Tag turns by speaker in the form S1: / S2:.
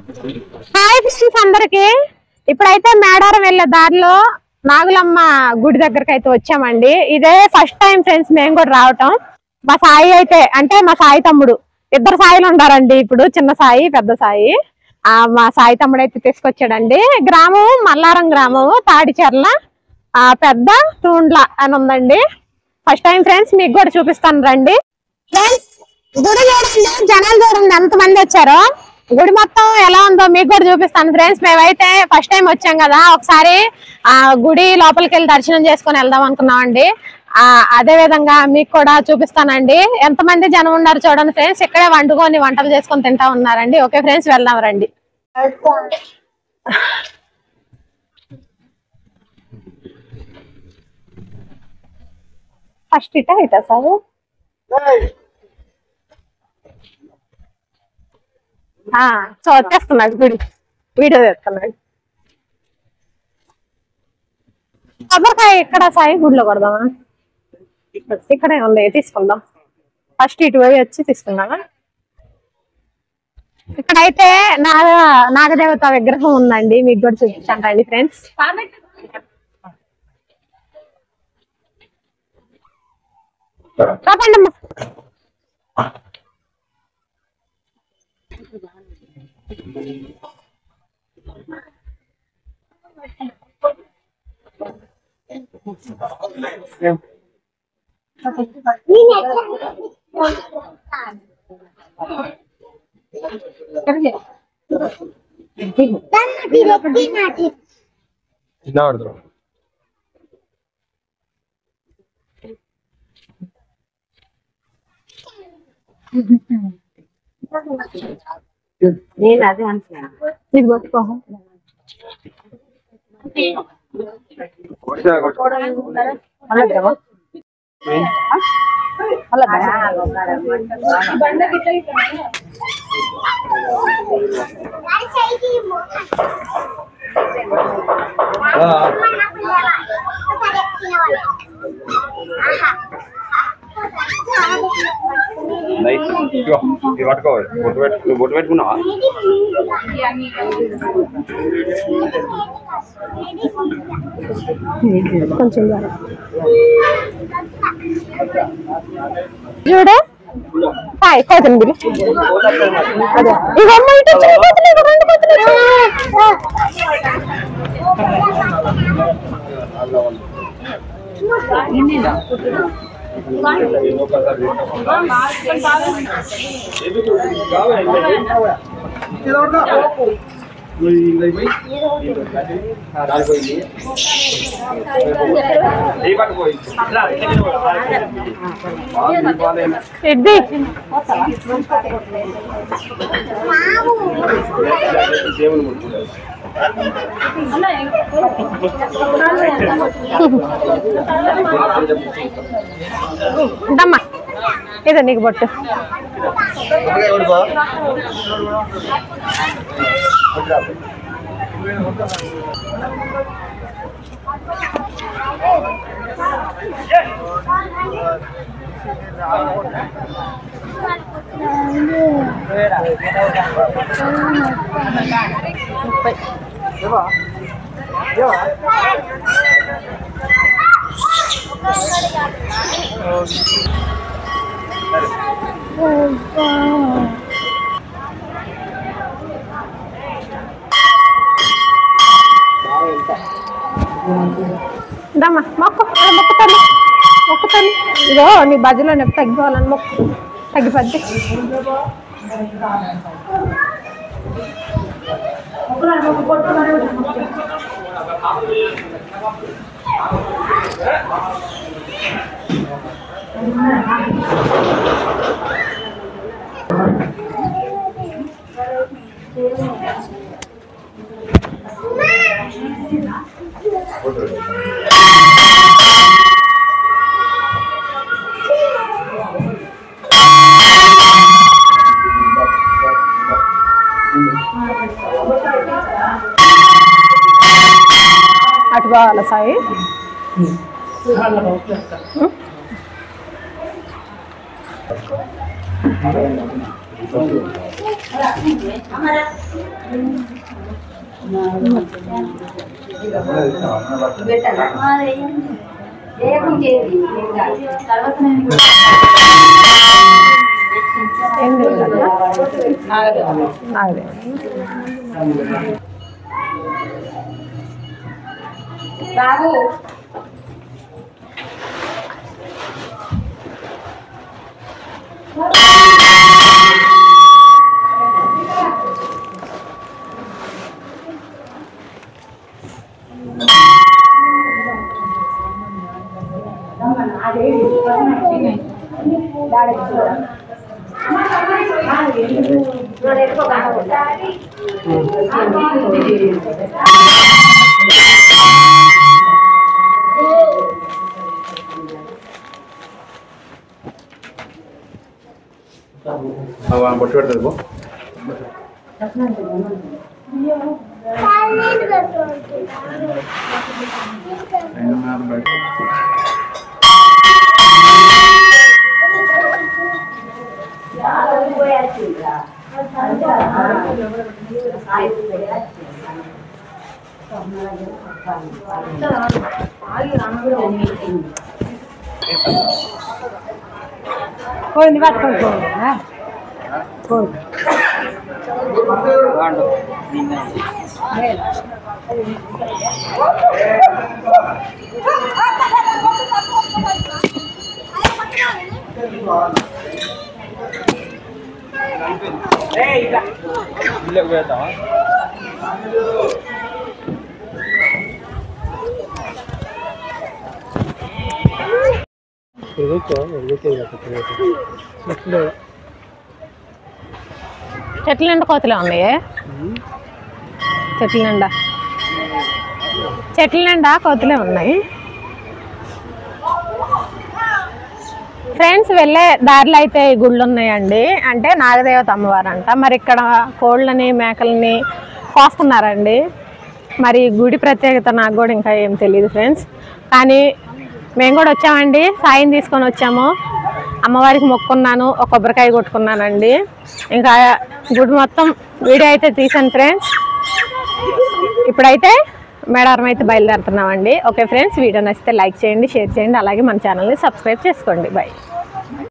S1: Hi fissures అందరికి. ఇప్పుడైతే మేడారం వెళ్ళే దారిలో నాగులమ్మ గుడి దగ్గరకు అయితే వచ్చామండి. ఇదే ఫస్ట్ టైం ఫ్రెండ్స్ మేము కూడా రావటం. మా సాయి అయితే అంటే మా సాయి తమ్ముడు, ఇద్దరు సాయిలు ఉండారండి ఇప్పుడు, చిన్న సాయి పెద్ద సాయి. మా సాయి తమ్ముడు అయితే తీసుకొచ్చాడండి. గ్రామం మల్లారం గ్రామం, తాడిచెర్ల పెద్ద తూండ్ల అని ఉందండి. ఫస్ట్ టైం ఫ్రెండ్స్, మీకు కూడా చూపిస్తాను రండి. ఫ్రెండ్స్ గుడి చూడండి, జనాలు చూడండి ఎంతమంది వచ్చారో. గుడి మొత్తం ఎలా ఉందో మీకు కూడా చూపిస్తాను ఫ్రెండ్స్. మేమైతే ఫస్ట్ టైం వచ్చాం కదా, ఒకసారి గుడి లోపలికి వెళ్ళి దర్శనం చేసుకొని వెళ్దాం అనుకున్నామండి. అదే విధంగా మీకు కూడా చూపిస్తానండి. ఎంతమంది జనం ఉన్నారు చూడండి ఫ్రెండ్స్. ఇక్కడే వండుకొని వంటలు చేసుకొని తింటా ఉన్నారండి. ఓకే ఫ్రెండ్స్, వెళ్దాం రండి. ఫస్ట్ ఇటా సార్ సో వచ్చేస్తున్నాడు గుడి, వీడియో చేస్తున్నాడు. కొబ్బరికాయ ఇక్కడ సాయి గుడిలో కొడదామా? ఇక్కడే ఉంది, తీసుకుందాం. ఫస్ట్ ఇటు పోయి వచ్చి తీసుకుందామా? ఇక్కడైతే నాగదేవత విగ్రహం ఉందండి, మీకు కూడా చూపించాను రండి ఫ్రెండ్స్. రాపండమ్మా. నేను అదే అనుకున్నా, ఇది పట్టుకో.
S2: పట్టుకోవాలి, బొట్టు పెట్టుకున్నావా?
S1: కొంచెం చూడు కోతుంది. ఇవమ్మ ఇటు రెండు కోతులు. దమ్మా ఇదే నీకు బొట్టు. దమ్మా మొక్కుతాను ఇదో నీ బజ్జలో నొప్పి తగ్గిపోవాలని మొక్కు, తగ్గిపోద్ది. అటు కావాలా సాయి? రావు
S2: బొట్టు పెడతారు
S1: పోయింది పట్టుకోండి చెట్ల నిండా కోతులే ఉన్నాయే చెట్ల నిండా కోతులే ఉన్నాయి ఫ్రెండ్స్. వెళ్ళే దారిలో అయితే ఈ గుళ్ళు ఉన్నాయండి. అంటే నాగదేవత అమ్మవారు అంట. మరి ఇక్కడ కోళ్ళని మేకలని కోస్తున్నారండి. మరి గుడి ప్రత్యేకత నాకు కూడా ఇంకా ఏం తెలియదు ఫ్రెండ్స్. కానీ మేము కూడా వచ్చామండి, సాయం తీసుకొని వచ్చాము. అమ్మవారికి మొక్కున్నాను, ఒక కొబ్బరికాయ కొట్టుకున్నానండి. ఇంకా గుడి మొత్తం వీడియో అయితే తీసాను ఫ్రెండ్స్. ఇప్పుడైతే మేడారం అయితే బయలుదేరుతున్నామండి. ఓకే ఫ్రెండ్స్, వీడియో నచ్చితే లైక్ చేయండి, షేర్ చేయండి, అలాగే మన ఛానల్ని సబ్స్క్రైబ్ చేసుకోండి. బాయ్.